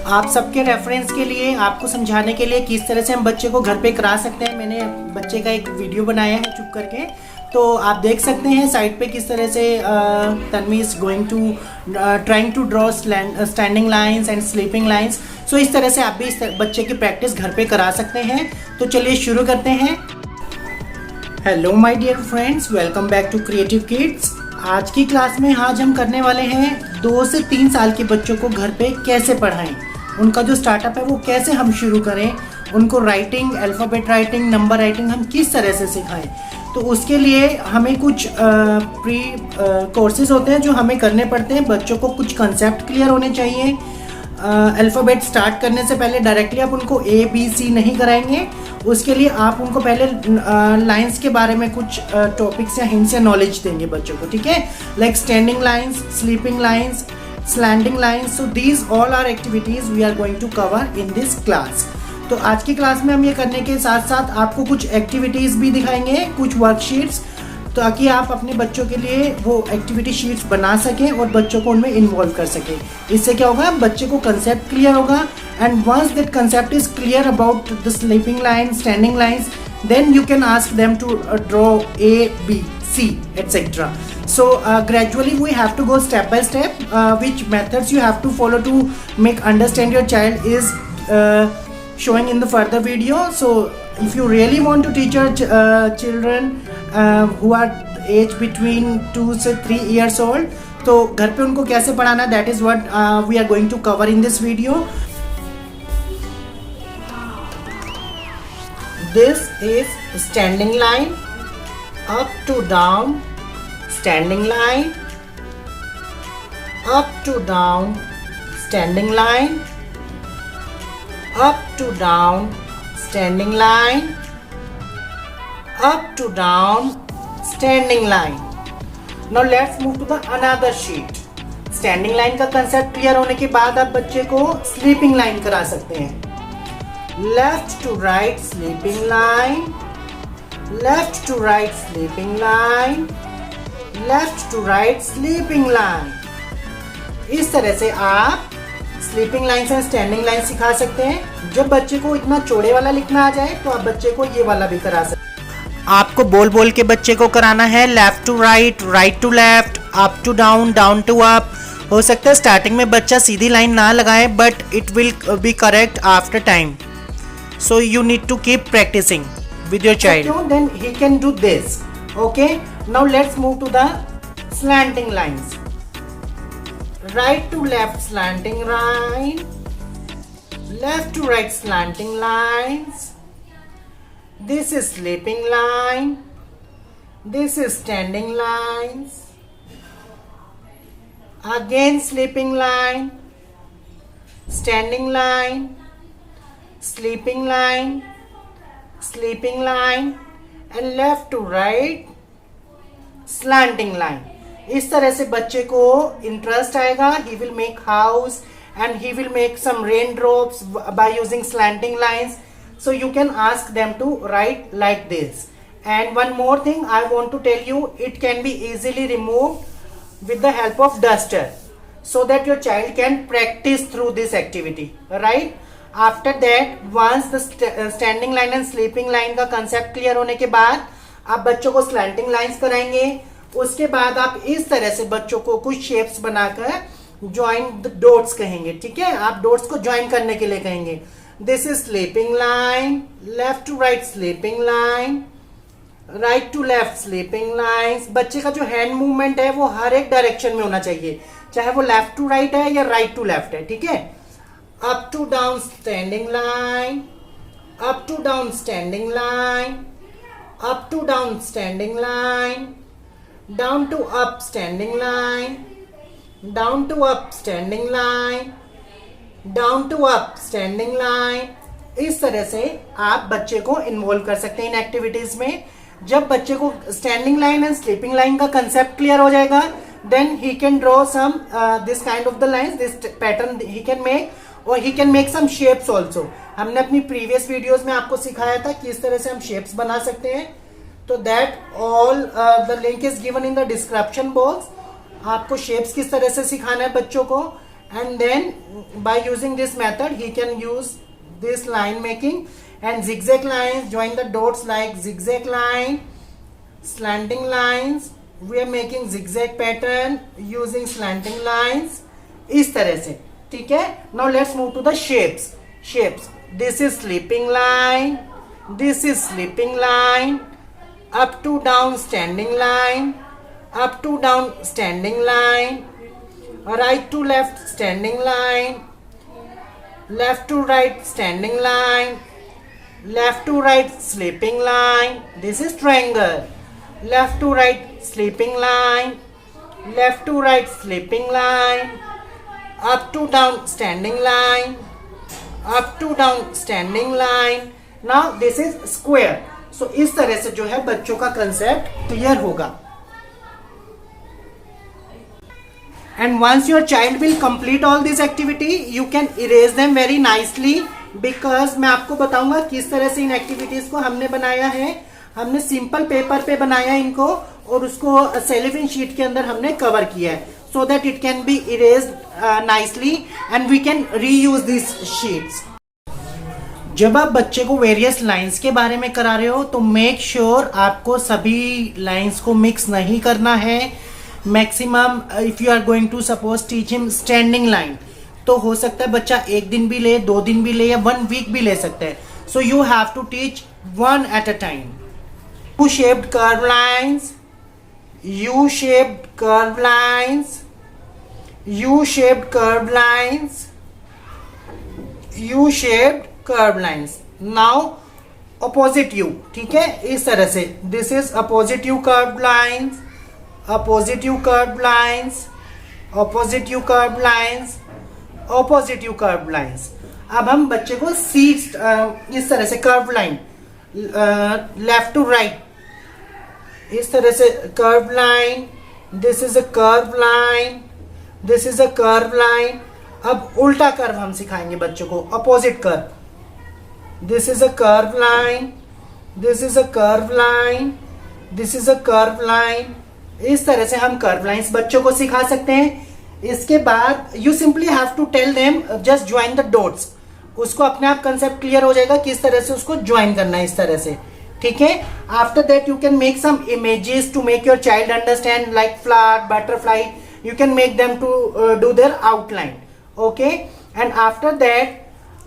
आप सबके रेफरेंस के लिए, आपको समझाने के लिए किस तरह से हम बच्चे को घर पे करा सकते हैं, मैंने बच्चे का एक वीडियो बनाया है चुप करके, तो आप देख सकते हैं साइड पे किस तरह से Tanvi is going to trying to draw standing lines and sleeping lines. So इस तरह से आप भी इस बच्चे की प्रैक्टिस घर पे करा सकते हैं। तो चलिए शुरू करते हैं। Hello my dear friends, welcome back to creative kids. आज की क्लास में आज हम करने वाले हैं 2 से 3 साल के बच्चों को घर पे कैसे पढ़ाएं, उनका जो स्टार्टअप है वो कैसे हम शुरू करें, उनको writing, alphabet writing, number writing हम किस तरह से सिखाएं। तो उसके लिए हमें कुछ प्री कोर्सेज होते हैं जो हमें करने पड़ते हैं। बच्चों को कुछ कंसेप्ट क्लियर होने चाहिए। अल्फ़ाबेट स्टार्ट करने से पहले डायरेक्टली आप उनको ABC नहीं कराएंगे। उसके लिए आप उनको पहले लाइंस के बारे में कुछ टॉपिक्स या हिंट्स या नॉलेज देंगे बच्चों को, ठीक है। Like standing lines, sleeping lines, slanting lines. So these all are activities we are going to cover in this class. तो आज की क्लास में हम ये करने के साथ साथ आपको कुछ एक्टिविटीज़ भी दिखाएंगे, कुछ वर्कशीट्स, ताकि आप अपने बच्चों के लिए वो एक्टिविटी शीट्स बना सकें और बच्चों को उनमें इन्वॉल्व कर सकें। इससे क्या होगा, बच्चे को कंसेप्ट क्लियर होगा, and once that concept is clear about the sleeping line, standing lines, then you can ask them to draw A, B, C, etc. So gradually we have to go step by step. Which methods you have to follow to make understand your child is showing in the further video. So if you really want to teach your children who are age between 2 से 3 years old, तो घर पे उनको कैसे पढ़ाना, that is what we are going to cover in this video. This is standing line, up to down, standing line, up to down, standing line, up to down, standing line, up to down, standing line. Now let's move to the another sheet. Standing line का concept clear होने के बाद आप बच्चे को sleeping line करा सकते हैं। Left to right sleeping line, left to right sleeping line, left to right sleeping line. इस तरह से आप स्लीपिंग लाइन से स्टैंडिंग लाइन सिखा सकते हैं। जब बच्चे को इतना चौड़े वाला लिखना आ जाए तो आप बच्चे को ये वाला भी करा सकते हैं। आपको बोल बोल के बच्चे को कराना है left to right, right to left, up to down, down to up. हो सकता है स्टार्टिंग में बच्चा सीधी लाइन ना लगाए, but it will be correct after time. So you need to keep practicing with your child. So then he can do this. Okay. Now let's move to the slanting lines. Right to left slanting line, left to right slanting lines. This is sleeping line. This is standing lines. Again sleeping line, standing line, sleeping line, sleeping line, and left to right slanting line. इस तरह से बच्चे को interest आएगा. He will make house and he will make some raindrops by using slanting lines. So you can ask them to write like this. And one more thing I want to tell you, it can be easily removed with the help of duster, so that your child can practice through this activity, right? After that once the standing line and sleeping line का concept clear होने के बाद आप बच्चों को slanting lines कराएंगे. उसके बाद आप इस तरह से बच्चों को कुछ शेप्स बनाकर ज्वाइन द डॉट्स कहेंगे, ठीक है. आप डॉट्स को ज्वाइन करने के लिए कहेंगे. This is sleeping line, left to right sleeping line, right to left sleeping lines. बच्चे का जो हैंड मूवमेंट है वो हर एक डायरेक्शन में होना चाहिए, चाहे वो लेफ्ट टू राइट है या राइट टू लेफ्ट है, ठीक है. Up to down standing line, up to down standing line, up to down standing line, down to up standing line, down to up standing line, down to up standing line. इस तरह से आप बच्चे को involve कर सकते हैं इन activities में. जब बच्चे को standing line and sleeping line का कंसेप्ट क्लियर हो जाएगा, then he can draw some this kind of the lines, this pattern he can make, और he can make some shapes also. हमने अपनी प्रीवियस वीडियोज में आपको सिखाया था किस तरह से हम शेप्स बना सकते हैं. तो that all the link is given in the description box. आपको शेप्स किस तरह से सिखाना है बच्चों को, and then by using this method he can use this line making and zigzag lines. Join the dots like zigzag line, slanting lines. We are making zigzag pattern using slanting lines, इस तरह से, ठीक है. Now let's move to the shapes. This is sleeping line, this is sleeping line, up to down standing line, up to down standing line, right to left standing line, left to right standing line, left to right sleeping line. This is triangle. Left to right sleeping line, left to right sleeping line, up to down standing line, up to down standing line. Now this is square. So इस तरह से जो है बच्चों का concept clear होगा. And once your child will complete all this activity, you can erase them very nicely, because मैं आपको बताऊंगा किस तरह से इन एक्टिविटीज को हमने बनाया है. हमने सिंपल पेपर पे बनाया इनको और उसको सेलोफेन शीट के अंदर हमने कवर किया है, so that it can be erased nicely and we can reuse these sheets. जब आप बच्चे को वेरियस लाइंस के बारे में करा रहे हो तो मेक श्योर आपको सभी लाइंस को मिक्स नहीं करना है. Maximum if you are going to suppose teach him standing line, तो हो सकता है बच्चा 1 दिन भी ले, 2 दिन भी ले, या 1 वीक भी ले सकता है. So you have to teach 1 at a time. U-shaped curved lines, U-shaped curved lines, U-shaped curved lines, U-shaped curved lines. Now opposite U, ठीक है, इस तरह से. This is opposite U curved lines, opposite U curved lines, opposite U curved lines, opposite U curved lines. अब हम बच्चे को इस तरह से curve line, left to right, इस तरह से curve line. This is a curve line, this is a curve line. अब उल्टा कर्व हम सिखाएंगे बच्चों को, opposite curve. This is a curve line, this is a curve line, this is a curve line. इस तरह से हम कर्व लाइंस बच्चों को सिखा सकते हैं. इसके बाद you simply have to tell them just join the dots. उसको अपने आप कंसेप्ट क्लियर हो जाएगा किस तरह से उसको ज्वाइन करना है, इस तरह से, ठीक है. After that you can make some images to make your child understand, like flower, butterfly. You can make them to do their outline, okay. And after that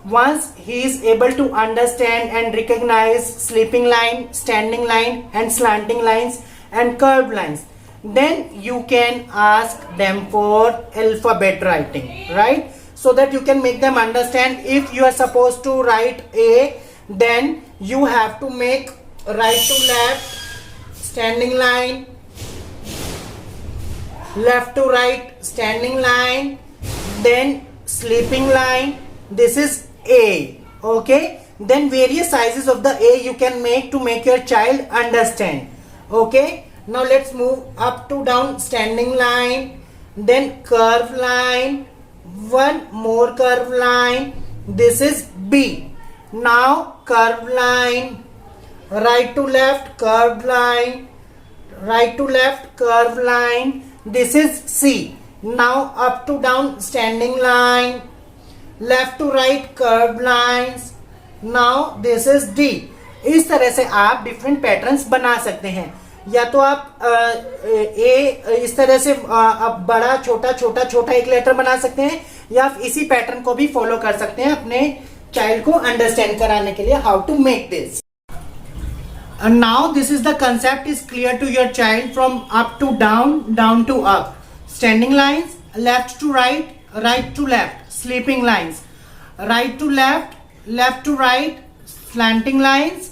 once he is able to understand and recognize sleeping line, standing line and slanting lines and curved lines, then you can ask them for alphabet writing, right? So that you can make them understand. If you are supposed to write A, then you have to make right to left standing line, left to right standing line, then sleeping line. This is A, okay. Then various sizes of the A you can make to make your child understand, okay. Now let's move up to down standing line, then curve line, one more curve line. This is B. Now curve line, right to left curved line, right to left curved line. This is C. Now up to down standing line, left to right curved lines. Now this is D. इस तरह से आप different patterns बना सकते हैं. या तो आप इस तरह से आप बड़ा छोटा छोटा छोटा एक लेटर बना सकते हैं, या आप इसी पैटर्न को भी फॉलो कर सकते हैं अपने चाइल्ड को अंडरस्टैंड कराने के लिए, how to make this. And now this is the concept is clear to your child from up to down, down to up. Standing lines, left to right, right to left. Sleeping lines, right to left, left to right, slanting lines,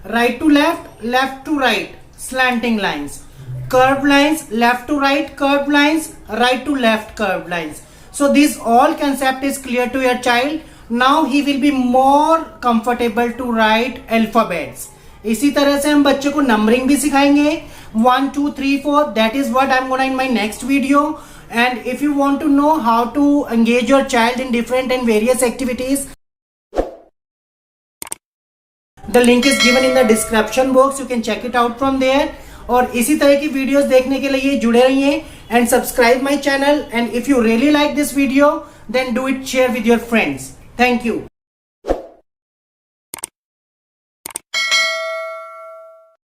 right to left, left to right, slanting lines, curved lines, left to right curved lines, right to left curved lines. So this all concept is clear to your child. Now he will be more comfortable to write alphabets. इसी तरह से हम बच्चों को numbering भी सिखाएंगे, 1 2 3 4. That is what I'm gonna in my next video. And if you want to know how to engage your child in different and various activities, the link is given in the description box. You can check it out from there. और इसी तरह की videos देखने के लिए जुड़े रहिए and subscribe my channel, and if you really like this video, then do it, share with your friends. Thank you.